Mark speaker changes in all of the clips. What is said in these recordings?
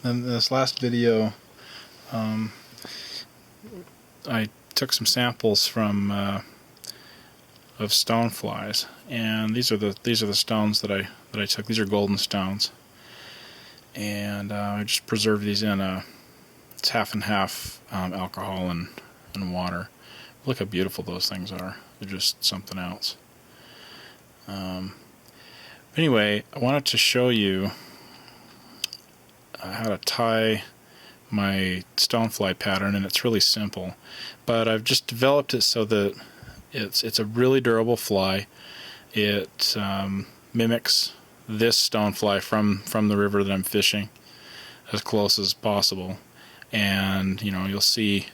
Speaker 1: in this last video, I took some samples from of stoneflies, and these are the stones that I took. These are golden stones, and I just preserved these in it's half and half alcohol and water. Look how beautiful those things are. They're just something else. Anyway, I wanted to show you how to tie my stonefly pattern, and it's really simple, but I've just developed it so that it's a really durable fly. It mimics this stonefly from the river that I'm fishing as close as possible, and you'll see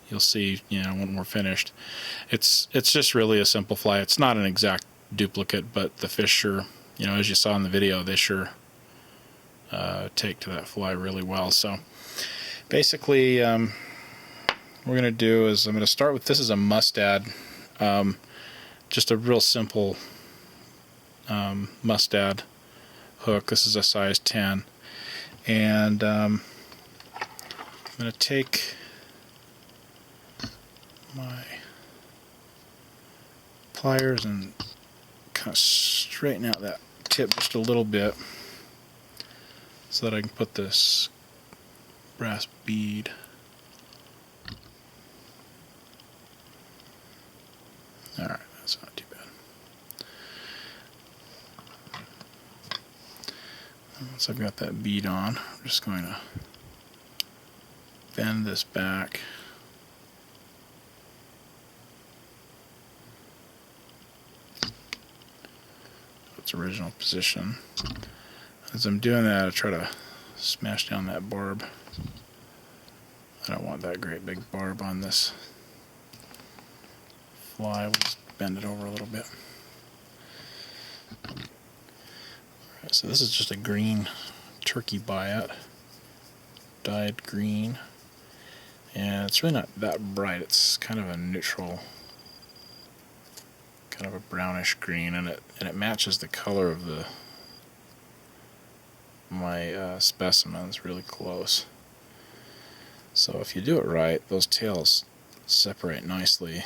Speaker 1: when we're finished. It's just really a simple fly. It's not an exact duplicate, but the fish sure, as you saw in the video, they sure take to that fly really well. So basically, what we're going to do is I'm going to start with, this is a mustad, just a real simple mustad hook. This is a size 10, and I'm going to take my pliers and kind of straighten out that tip just a little bit so that I can put this brass bead Alright, that's not too bad. Once I've got that bead on, I'm just going to bend this back. Its original position. As I'm doing that, I try to smash down that barb. I don't want that great big barb on this fly. We'll just bend it over a little bit. Alright, so this is just a green turkey biot, dyed green, and it's really not that bright. It's kind of a neutral, kind of a brownish green, and it matches the color of my specimens really close. So if you do it right, those tails separate nicely,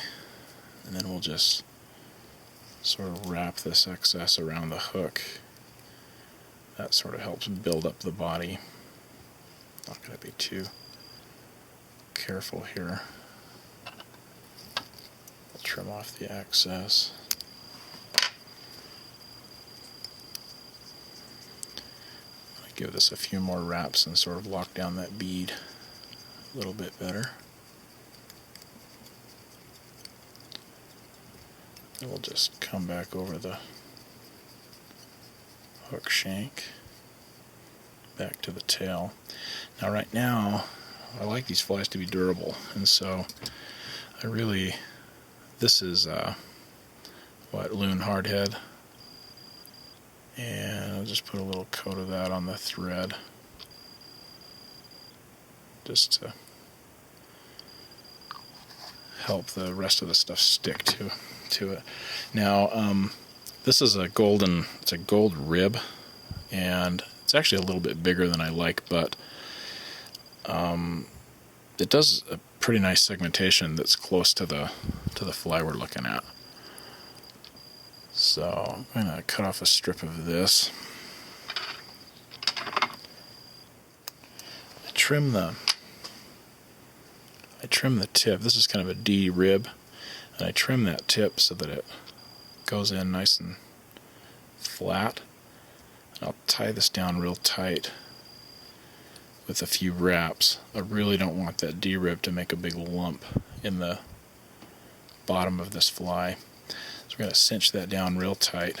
Speaker 1: and then we'll just sort of wrap this excess around the hook. That sort of helps build up the body. Not going to be too careful here. I'll trim off the excess. I'll give this a few more wraps and sort of lock down that bead a little bit better. And we'll just come back over the hook shank back to the tail. Now right now I like these flies to be durable, and so this is loon hardhead, and I'll just put a little coat of that on the thread just to help the rest of the stuff stick to it. Now this is it's a gold rib, and it's actually a little bit bigger than I like, but it does a pretty nice segmentation that's close to the fly we're looking at. So I'm going to cut off a strip of this. I trim the tip. This is kind of a D rib, and I trim that tip so that it goes in nice and flat. And I'll tie this down real tight with a few wraps. I really don't want that D rib to make a big lump in the bottom of this fly. So we're going to cinch that down real tight.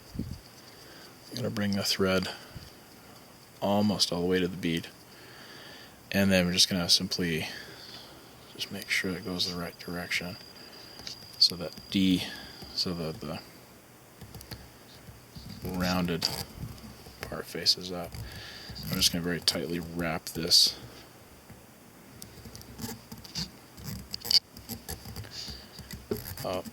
Speaker 1: I'm going to bring the thread almost all the way to the bead, and then we're just going to simply just make sure it goes the right direction so that the rounded part faces up. I'm just going to very tightly wrap this up.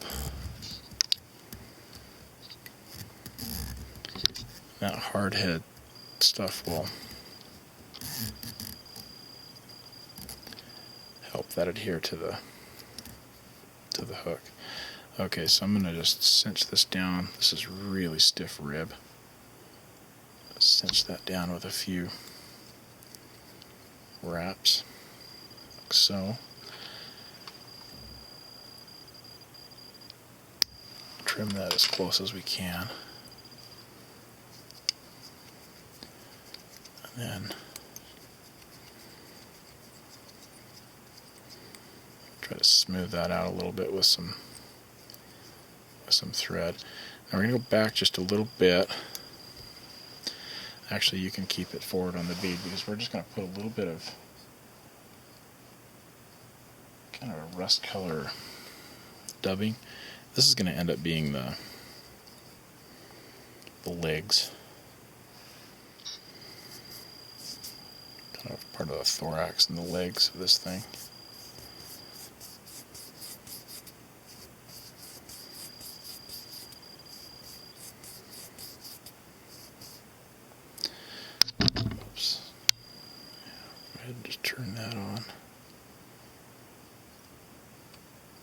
Speaker 1: That hard head stuff will help that adhere to the hook. Okay, so I'm going to just cinch this down. This is really stiff rib. Cinch that down with a few wraps, like so. Trim that as close as we can. And then try to smooth that out a little bit with some thread. Now we're going to go back just a little bit. Actually, you can keep it forward on the bead because we're just going to put a little bit of kind of a rust color dubbing. This is going to end up being the legs, kind of part of the thorax and the legs of this thing. Oops. Go ahead and just turn that on.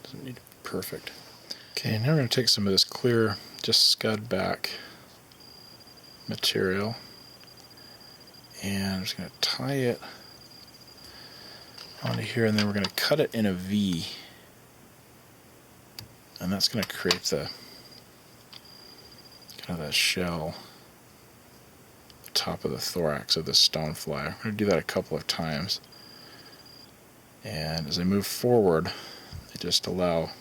Speaker 1: Doesn't need to be perfect. Okay, now we're going to take some of this clear, just scud back material, and I'm just going to tie it onto here, and then we're going to cut it in a V, and that's going to create the kind of that shell, the top of the thorax of the stonefly. I'm going to do that a couple of times, and as I move forward, I just allow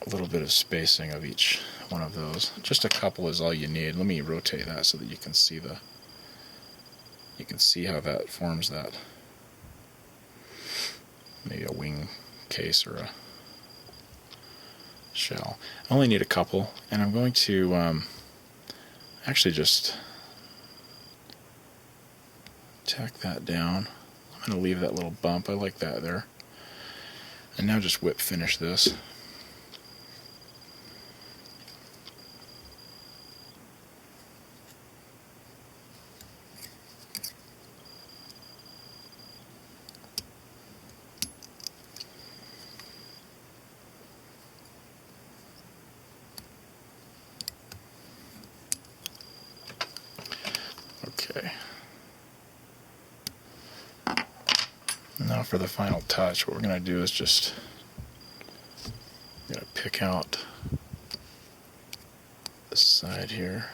Speaker 1: a little bit of spacing of each one of those. Just a couple is all you need. Let me rotate that so that you can see how that forms that, maybe a wing case or a shell. I only need a couple, and I'm going to actually just tack that down. I'm going to leave that little bump. I like that there. And now just whip finish this. Okay. Now for the final touch, what we're going to do is just pick out the side here.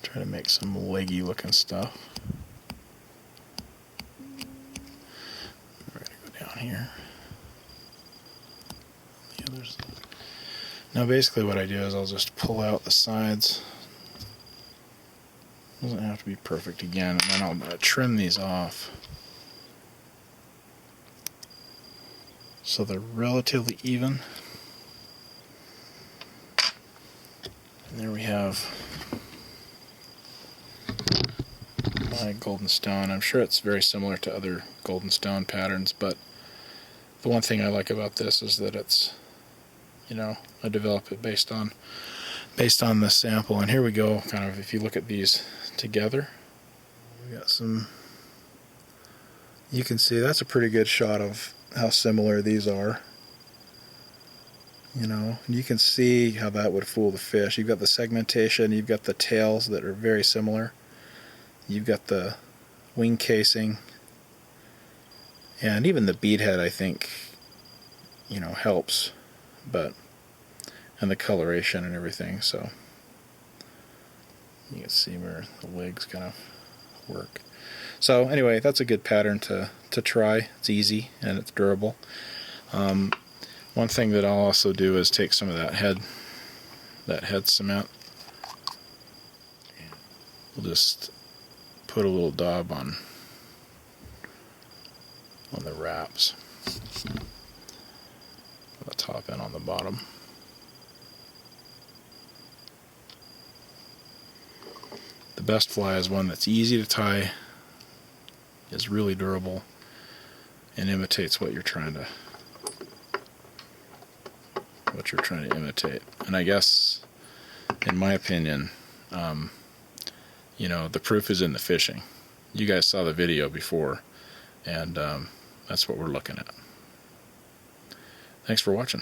Speaker 1: Try to make some leggy looking stuff. We're going to go down here. The others. Now basically what I do is I'll just pull out the sides. Doesn't have to be perfect again, and then I'll trim these off so they're relatively even. And there we have my golden stone. I'm sure it's very similar to other golden stone patterns, but the one thing I like about this is that it's, I develop it based on the sample. And here we go, kind of, if you look at these together, we got some, you can see that's a pretty good shot of how similar these are. You can see how that would fool the fish. You've got the segmentation, you've got the tails that are very similar, you've got the wing casing, and even the bead head I think helps, and the coloration and everything. So you can see where the legs kind of work. So anyway, that's a good pattern to try. It's easy and it's durable. One thing that I'll also do is take some of that head cement. We'll just put a little daub on the wraps, on the top and on the bottom. The best fly is one that's easy to tie, is really durable, and imitates what you're trying to imitate. And I guess, in my opinion, you know, the proof is in the fishing. You guys saw the video before, and that's what we're looking at. Thanks for watching.